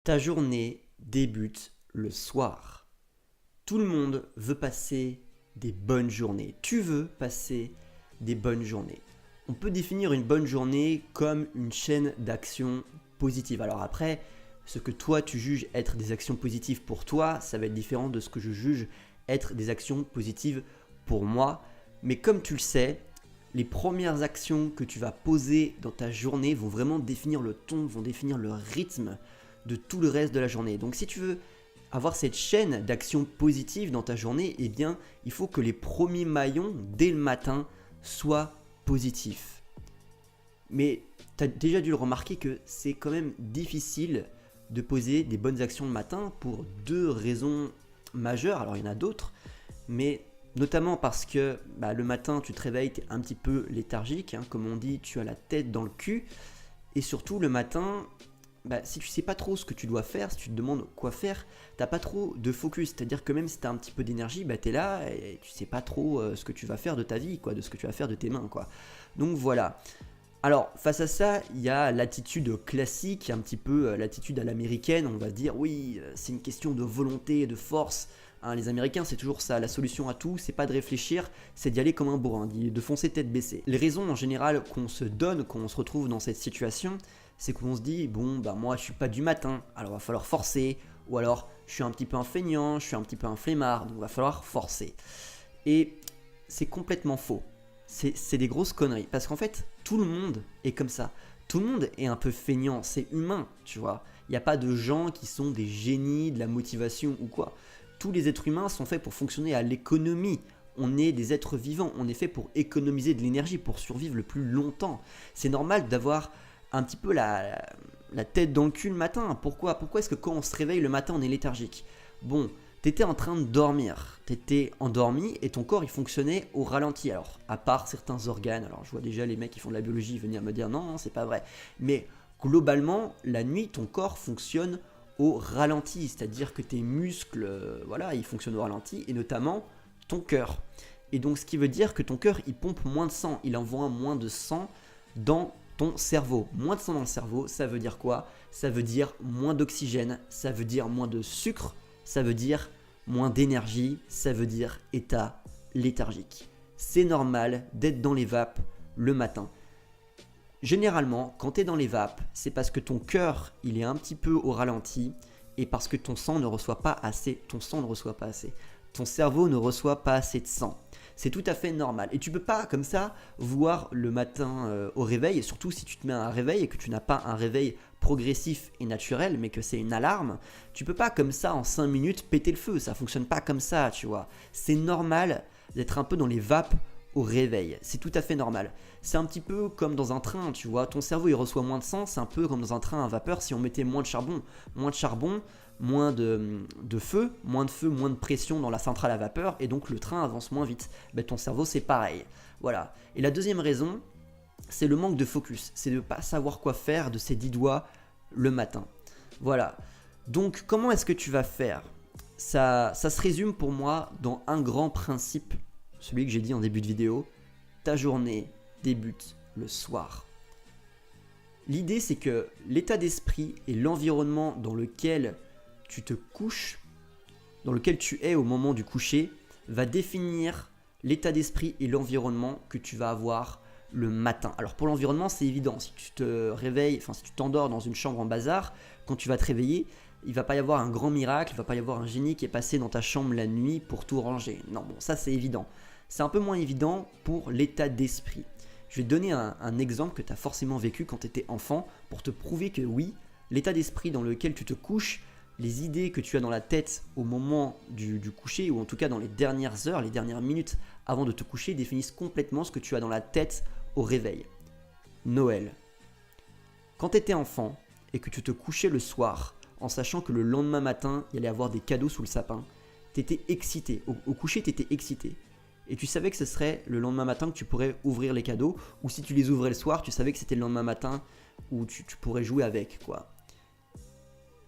Ta journée débute le soir. Tout le monde veut passer des bonnes journées. Tu veux passer des bonnes journées. On peut définir une bonne journée comme une chaîne d'actions positives. Alors après, ce que toi tu juges être des actions positives pour toi, ça va être différent de ce que je juge être des actions positives pour moi. Mais comme tu le sais, les premières actions que tu vas poser dans ta journée vont vraiment définir le ton, vont définir le rythme de tout le reste de la journée. Donc si tu veux avoir cette chaîne d'actions positives dans ta journée, eh bien, il faut que les premiers maillons, dès le matin, soient positifs. Mais tu as déjà dû le remarquer que c'est quand même difficile de poser des bonnes actions le matin pour deux raisons majeures. Alors il y en a d'autres, mais notamment parce que le matin, tu te réveilles, tu es un petit peu léthargique, comme on dit, tu as la tête dans le cul. Et surtout, le matin, si tu sais pas trop ce que tu dois faire, si tu te demandes quoi faire, t'as pas trop de focus. C'est-à-dire que même si tu as un petit peu d'énergie, tu es là et tu sais pas trop ce que tu vas faire de ta vie, de ce que tu vas faire de tes mains, Donc voilà. Alors, face à ça, il y a l'attitude classique, un petit peu l'attitude à l'américaine. On va dire, oui, c'est une question de volonté, de force. Les Américains, c'est toujours ça. La solution à tout, c'est pas de réfléchir, c'est d'y aller comme un bourrin, de foncer tête baissée. Les raisons en général qu'on se donne quand on se retrouve dans cette situation, c'est qu'on se dit, moi je suis pas du matin, alors va falloir forcer. Ou alors, je suis un petit peu un feignant, je suis un petit peu un flemmard, donc va falloir forcer. Et c'est complètement faux. C'est des grosses conneries. Parce qu'en fait, tout le monde est comme ça. Tout le monde est un peu feignant. C'est humain, tu vois. Il n'y a pas de gens qui sont des génies de la motivation ou quoi. Tous les êtres humains sont faits pour fonctionner à l'économie. On est des êtres vivants. On est fait pour économiser de l'énergie, pour survivre le plus longtemps. C'est normal d'avoir un petit peu la tête dans le cul le matin. Pourquoi est-ce que quand on se réveille le matin, on est léthargique? Bon, t'étais en train de dormir, t'étais endormi et ton corps il fonctionnait au ralenti. Alors, à part certains organes, alors je vois déjà les mecs qui font de la biologie venir me dire non, c'est pas vrai. Mais globalement, la nuit, ton corps fonctionne au ralenti, c'est-à-dire que tes muscles, ils fonctionnent au ralenti et notamment ton cœur. Et donc, ce qui veut dire que ton cœur il pompe moins de sang, il envoie moins de sang dans ton cerveau. Moins de sang dans le cerveau, ça veut dire quoi? Ça veut dire moins d'oxygène, ça veut dire moins de sucre, ça veut dire moins d'énergie, ça veut dire état léthargique. C'est normal d'être dans les vapes le matin. Généralement, quand tu es dans les vapes, c'est parce que ton cœur il est un petit peu au ralenti et parce que ton sang ne reçoit pas assez. Ton cerveau ne reçoit pas assez de sang. C'est tout à fait normal. Et tu peux pas comme ça voir le matin au réveil, et surtout si tu te mets à un réveil et que tu n'as pas un réveil progressif et naturel, mais que c'est une alarme, tu peux pas comme ça en 5 minutes péter le feu. Ça fonctionne pas comme ça, tu vois. C'est normal d'être un peu dans les vapes au réveil. C'est tout à fait normal. C'est un petit peu comme dans un train, tu vois. Ton cerveau il reçoit moins de sang, c'est un peu comme dans un train à vapeur si on mettait moins de charbon. Moins de feu, moins de pression dans la centrale à vapeur et donc le train avance moins vite. Ton cerveau c'est pareil. Voilà. Et la deuxième raison, c'est le manque de focus. C'est de ne pas savoir quoi faire de ses 10 doigts le matin. Voilà. Donc comment est-ce que tu vas faire? Ça se résume pour moi dans un grand principe, celui que j'ai dit en début de vidéo. Ta journée débute le soir. L'idée c'est que l'état d'esprit et l'environnement dans lequel tu te couches, dans lequel tu es au moment du coucher, va définir l'état d'esprit et l'environnement que tu vas avoir le matin. Alors pour l'environnement, c'est évident. Si tu te réveilles, si tu t'endors dans une chambre en bazar, quand tu vas te réveiller, il ne va pas y avoir un grand miracle, il ne va pas y avoir un génie qui est passé dans ta chambre la nuit pour tout ranger. Non, ça c'est évident. C'est un peu moins évident pour l'état d'esprit. Je vais te donner un exemple que tu as forcément vécu quand tu étais enfant pour te prouver que oui, l'état d'esprit dans lequel tu te couches, les idées que tu as dans la tête au moment du coucher, ou en tout cas dans les dernières heures, les dernières minutes avant de te coucher, définissent complètement ce que tu as dans la tête au réveil. Noël. Quand tu étais enfant et que tu te couchais le soir en sachant que le lendemain matin, il y allait avoir des cadeaux sous le sapin, tu étais excité. Au coucher, tu étais excité. Et tu savais que ce serait le lendemain matin que tu pourrais ouvrir les cadeaux, ou si tu les ouvrais le soir, tu savais que c'était le lendemain matin où tu pourrais jouer avec,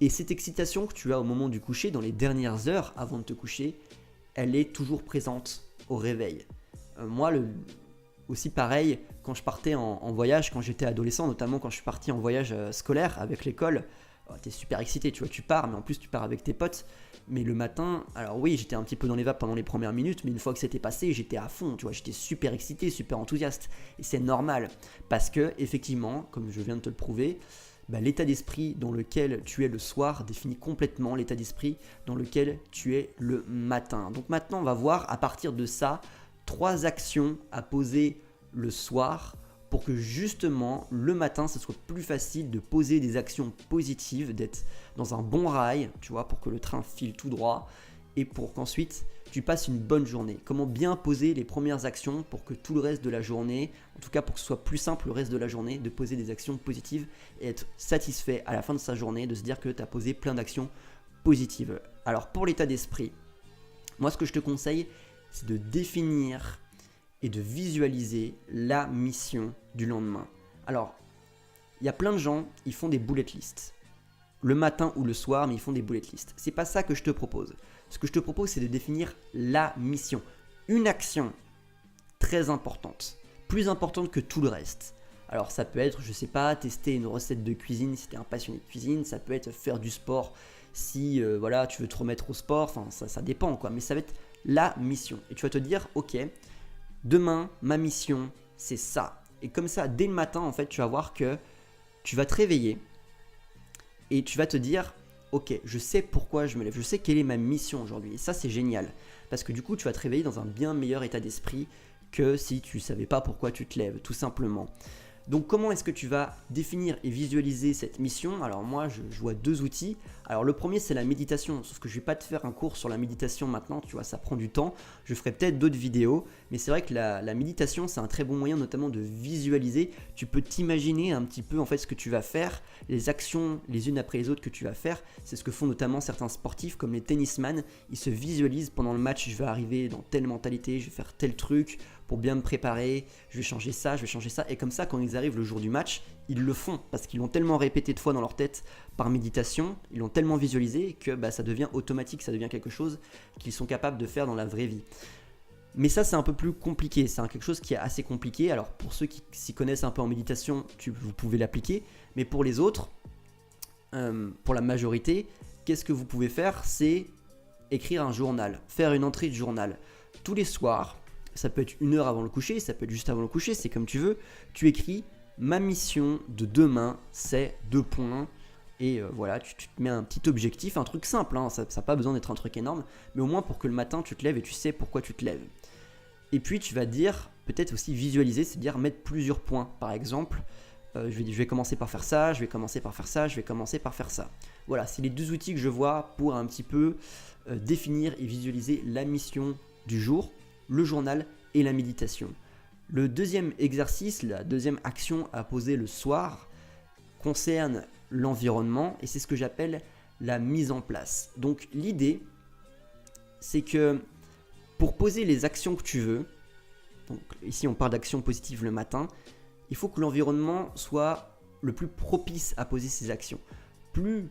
Et cette excitation que tu as au moment du coucher, dans les dernières heures avant de te coucher, elle est toujours présente au réveil. Moi, aussi pareil, quand je partais en voyage, quand j'étais adolescent, notamment quand je suis parti en voyage scolaire avec l'école, Tu es super excité, tu vois, tu pars, mais en plus tu pars avec tes potes. Mais le matin, alors oui, j'étais un petit peu dans les vapes pendant les premières minutes, mais une fois que c'était passé, j'étais à fond, tu vois, j'étais super excité, super enthousiaste. Et c'est normal, parce que effectivement, comme je viens de te le prouver, l'état d'esprit dans lequel tu es le soir définit complètement l'état d'esprit dans lequel tu es le matin. Donc maintenant, on va voir à partir de ça 3 actions à poser le soir pour que justement le matin, ce soit plus facile de poser des actions positives, d'être dans un bon rail, tu vois, pour que le train file tout droit et pour qu'ensuite tu passes une bonne journée. Comment bien poser les premières actions pour que tout le reste de la journée, en tout cas pour que ce soit plus simple le reste de la journée, de poser des actions positives et être satisfait à la fin de sa journée, de se dire que tu as posé plein d'actions positives. Alors pour l'état d'esprit, moi ce que je te conseille, c'est de définir et de visualiser la mission du lendemain. Alors, il y a plein de gens, ils font des bullet lists. Le matin ou le soir, mais ils font des bullet lists. C'est pas ça que je te propose. Ce que je te propose, c'est de définir la mission. Une action très importante. Plus importante que tout le reste. Alors, ça peut être, je sais pas, tester une recette de cuisine si tu es un passionné de cuisine. Ça peut être faire du sport si voilà, tu veux te remettre au sport. Enfin, ça dépend quoi. Mais ça va être la mission. Et tu vas te dire, ok, demain, ma mission, c'est ça. Et comme ça, dès le matin, en fait, tu vas voir que tu vas te réveiller et tu vas te dire, ok, je sais pourquoi je me lève, je sais quelle est ma mission aujourd'hui. Et ça, c'est génial. Parce que du coup, tu vas te réveiller dans un bien meilleur état d'esprit que si tu ne savais pas pourquoi tu te lèves, tout simplement. Donc comment est-ce que tu vas définir et visualiser cette mission? Alors moi je vois 2 outils. Alors le premier c'est la méditation, sauf que je ne vais pas te faire un cours sur la méditation maintenant, tu vois, ça prend du temps. Je ferai peut-être d'autres vidéos, mais c'est vrai que la méditation c'est un très bon moyen notamment de visualiser. Tu peux t'imaginer un petit peu en fait ce que tu vas faire, les actions les unes après les autres que tu vas faire. C'est ce que font notamment certains sportifs comme les tennisman. Ils se visualisent pendant le match, je vais arriver dans telle mentalité, je vais faire tel truc pour bien me préparer, je vais changer ça, et comme ça quand ils arrivent le jour du match, ils le font parce qu'ils l'ont tellement répété de fois dans leur tête par méditation, ils l'ont tellement visualisé que ça devient automatique, ça devient quelque chose qu'ils sont capables de faire dans la vraie vie. Mais ça c'est un peu plus compliqué, c'est quelque chose qui est assez compliqué. Alors pour ceux qui s'y connaissent un peu en méditation, vous pouvez l'appliquer, mais pour les autres, pour la majorité, qu'est-ce que vous pouvez faire? C'est écrire un journal, faire une entrée de journal. Tous les soirs, ça peut être 1 heure avant le coucher, ça peut être juste avant le coucher, c'est comme tu veux. Tu écris ma mission de demain, c'est 2 points. Et voilà, tu te mets un petit objectif, un truc simple, hein, ça n'a pas besoin d'être un truc énorme, mais au moins pour que le matin tu te lèves et tu sais pourquoi tu te lèves. Et puis tu vas dire, peut-être aussi visualiser, c'est-à-dire mettre plusieurs points. Par exemple, je vais commencer par faire ça, je vais commencer par faire ça, je vais commencer par faire ça. Voilà, c'est les 2 outils que je vois pour un petit peu définir et visualiser la mission du jour, le journal et la méditation. Le deuxième exercice, la deuxième action à poser le soir concerne l'environnement et c'est ce que j'appelle la mise en place. Donc l'idée, c'est que pour poser les actions que tu veux, donc ici on parle d'actions positives le matin, il faut que l'environnement soit le plus propice à poser ces actions. Plus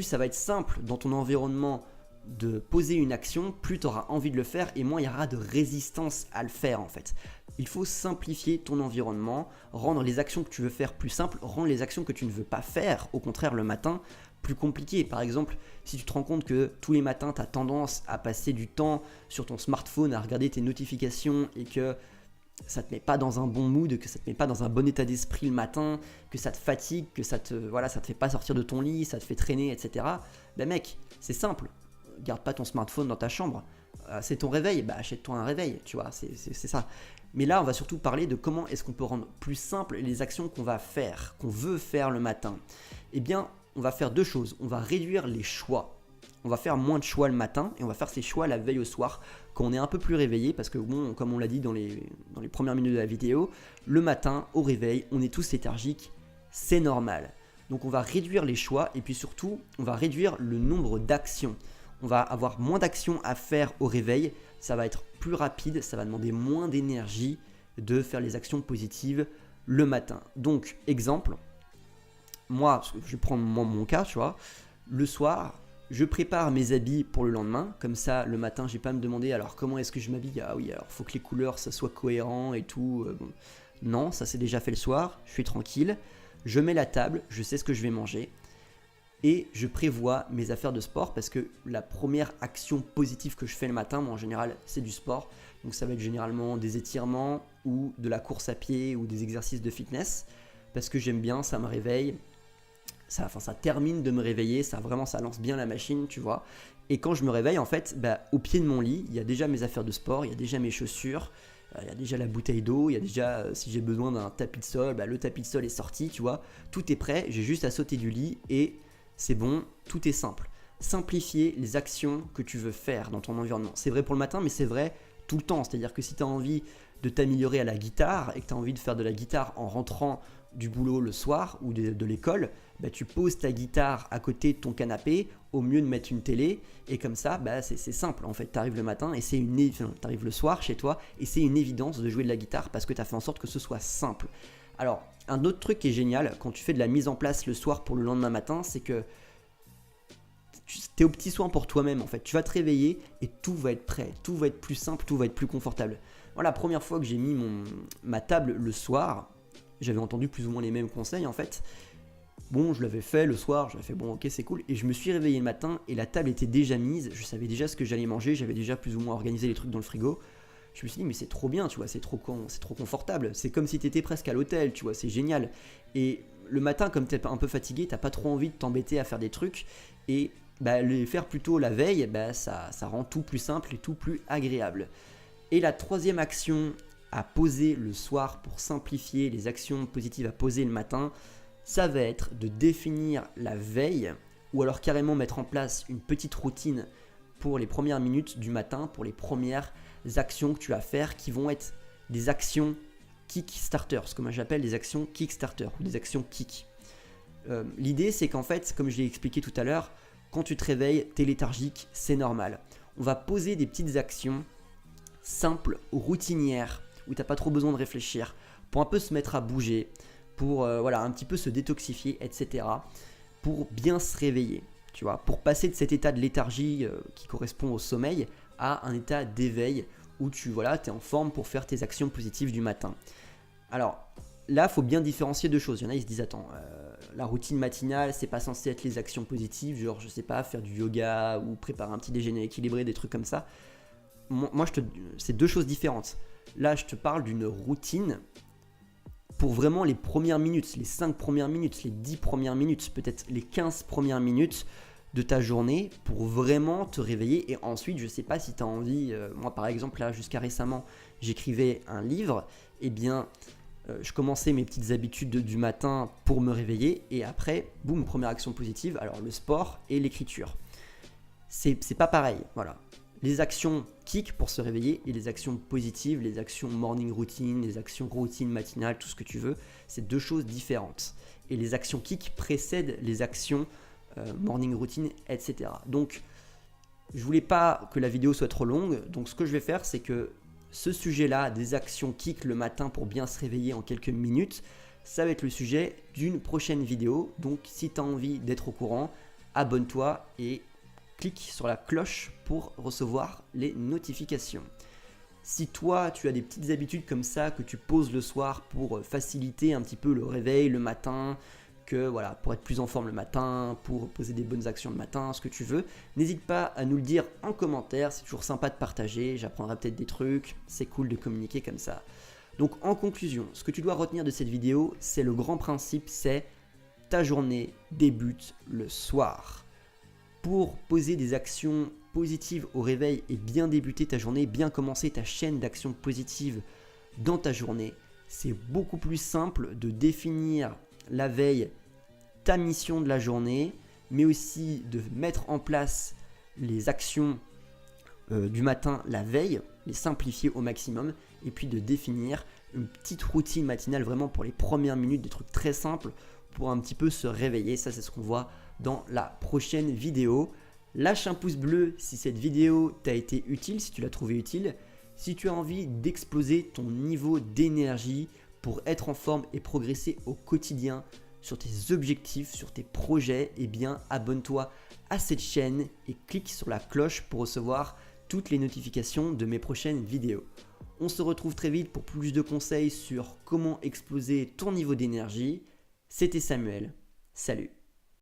ça va être simple dans ton environnement de poser une action, plus tu auras envie de le faire et moins il y aura de résistance à le faire en fait. Il faut simplifier ton environnement, rendre les actions que tu veux faire plus simples, rendre les actions que tu ne veux pas faire, au contraire le matin, plus compliquées. Par exemple, si tu te rends compte que tous les matins tu as tendance à passer du temps sur ton smartphone, à regarder tes notifications et que ça te met pas dans un bon mood, que ça te met pas dans un bon état d'esprit le matin, que ça te fatigue, que ça te fait pas sortir de ton lit, ça te fait traîner, etc. Ben mec, c'est simple. Garde pas ton smartphone dans ta chambre, c'est ton réveil, achète-toi un réveil, tu vois, c'est ça. Mais là on va surtout parler de comment est-ce qu'on peut rendre plus simple les actions qu'on va faire, qu'on veut faire le matin. Eh bien on va faire 2 choses, on va réduire les choix, on va faire moins de choix le matin et on va faire ces choix la veille au soir quand on est un peu plus réveillé parce que bon, comme on l'a dit dans les premières minutes de la vidéo, le matin au réveil on est tous léthargiques, c'est normal. Donc on va réduire les choix et puis surtout on va réduire le nombre d'actions. On va avoir moins d'actions à faire au réveil, ça va être plus rapide, ça va demander moins d'énergie de faire les actions positives le matin. Donc, exemple, moi, je vais prendre mon cas, tu vois, le soir, je prépare mes habits pour le lendemain, comme ça, le matin, j'ai pas à me demander alors comment est-ce que je m'habille, ah oui, alors faut que les couleurs, ça soit cohérent et tout, bon. Non, ça c'est déjà fait le soir, je suis tranquille. je mets la table, je sais ce que je vais manger et je prévois mes affaires de sport parce que la première action positive que je fais le matin, moi en général, c'est du sport. Donc ça va être généralement des étirements ou de la course à pied ou des exercices de fitness parce que j'aime bien, ça me réveille. Ça termine de me réveiller, ça lance bien la machine, tu vois. Et quand je me réveille, en fait, au pied de mon lit, il y a déjà mes affaires de sport, il y a déjà mes chaussures, il y a déjà la bouteille d'eau, il y a déjà, si j'ai besoin d'un tapis de sol, le tapis de sol est sorti, tu vois. Tout est prêt, j'ai juste à sauter du lit et c'est bon, tout est simple. Simplifier les actions que tu veux faire dans ton environnement. C'est vrai pour le matin, mais c'est vrai tout le temps. C'est-à-dire que si tu as envie de t'améliorer à la guitare et que tu as envie de faire de la guitare en rentrant du boulot le soir ou de l'école, tu poses ta guitare à côté de ton canapé au mieux de mettre une télé et comme ça c'est simple en fait. Tu arrives le matin et t'arrives le soir chez toi et c'est une évidence de jouer de la guitare parce que tu as fait en sorte que ce soit simple. Alors un autre truc qui est génial quand tu fais de la mise en place le soir pour le lendemain matin, c'est que tu es au petit soin pour toi-même en fait. Tu vas te réveiller et tout va être prêt, tout va être plus simple, tout va être plus confortable. Voilà, la première fois que j'ai mis ma table le soir, j'avais entendu plus ou moins les mêmes conseils en fait. Bon, je l'avais fait le soir, j'avais fait bon ok c'est cool et je me suis réveillé le matin et la table était déjà mise, je savais déjà ce que j'allais manger, j'avais déjà plus ou moins organisé les trucs dans le frigo. Je me suis dit mais c'est trop bien, tu vois, c'est trop confortable, c'est comme si t'étais presque à l'hôtel, tu vois, c'est génial. Et le matin comme t'es un peu fatigué, t'as pas trop envie de t'embêter à faire des trucs et les faire plutôt la veille, ça rend tout plus simple et tout plus agréable. Et la troisième action à poser le soir pour simplifier les actions positives à poser le matin, ça va être de définir la veille ou alors carrément mettre en place une petite routine pour les premières minutes du matin, pour les premières actions que tu vas faire qui vont être des actions Kickstarter, ce que moi j'appelle des actions Kickstarter ou des actions Kick. L'idée c'est qu'en fait, comme je l'ai expliqué tout à l'heure, quand tu te réveilles, t'es léthargique, c'est normal. On va poser des petites actions simples, routinières, où tu n'as pas trop besoin de réfléchir, pour un peu se mettre à bouger, pour un petit peu se détoxifier, etc. Pour bien se réveiller, tu vois, pour passer de cet état de léthargie qui correspond au sommeil à un état d'éveil où tu es en forme pour faire tes actions positives du matin. Alors là, il faut bien différencier deux choses. Il y en a, ils se disent, attends, la routine matinale, c'est pas censé être les actions positives, genre, je sais pas, faire du yoga ou préparer un petit déjeuner équilibré, des trucs comme ça. Moi, c'est deux choses différentes. Là, je te parle d'une routine pour vraiment les premières minutes, les 5 premières minutes, les 10 premières minutes, peut-être les 15 premières minutes de ta journée pour vraiment te réveiller. Et ensuite, je sais pas si tu as envie, moi par exemple, là, jusqu'à récemment, j'écrivais un livre, et bien, je commençais mes petites habitudes du matin pour me réveiller, et après, boum, première action positive, alors le sport et l'écriture. C'est pas pareil, voilà. Les actions kick pour se réveiller et les actions positives, les actions morning routine, les actions routine matinale, tout ce que tu veux, c'est deux choses différentes. Et les actions kick précèdent les actions morning routine, etc. Donc, je voulais pas que la vidéo soit trop longue, donc ce que je vais faire, c'est que ce sujet-là, des actions kick le matin pour bien se réveiller en quelques minutes, ça va être le sujet d'une prochaine vidéo. Donc, si tu as envie d'être au courant, abonne-toi et clique sur la cloche pour recevoir les notifications. Si toi, tu as des petites habitudes comme ça que tu poses le soir pour faciliter un petit peu le réveil le matin, pour être plus en forme le matin, pour poser des bonnes actions le matin, ce que tu veux, n'hésite pas à nous le dire en commentaire, c'est toujours sympa de partager, j'apprendrai peut-être des trucs, c'est cool de communiquer comme ça. Donc en conclusion, ce que tu dois retenir de cette vidéo, c'est le grand principe, c'est ta journée débute le soir. Pour poser des actions positives au réveil et bien débuter ta journée, bien commencer ta chaîne d'actions positives dans ta journée, c'est beaucoup plus simple de définir la veille ta mission de la journée, mais aussi de mettre en place les actions du matin la veille, les simplifier au maximum, et puis de définir une petite routine matinale vraiment pour les premières minutes, des trucs très simples pour un petit peu se réveiller. Ça, c'est ce qu'on voit dans la prochaine vidéo. Lâche un pouce bleu si cette vidéo t'a été utile, si tu l'as trouvé utile. Si tu as envie d'exploser ton niveau d'énergie pour être en forme et progresser au quotidien sur tes objectifs, sur tes projets, eh bien abonne-toi à cette chaîne et clique sur la cloche pour recevoir toutes les notifications de mes prochaines vidéos. On se retrouve très vite pour plus de conseils sur comment exploser ton niveau d'énergie. C'était Samuel. Salut.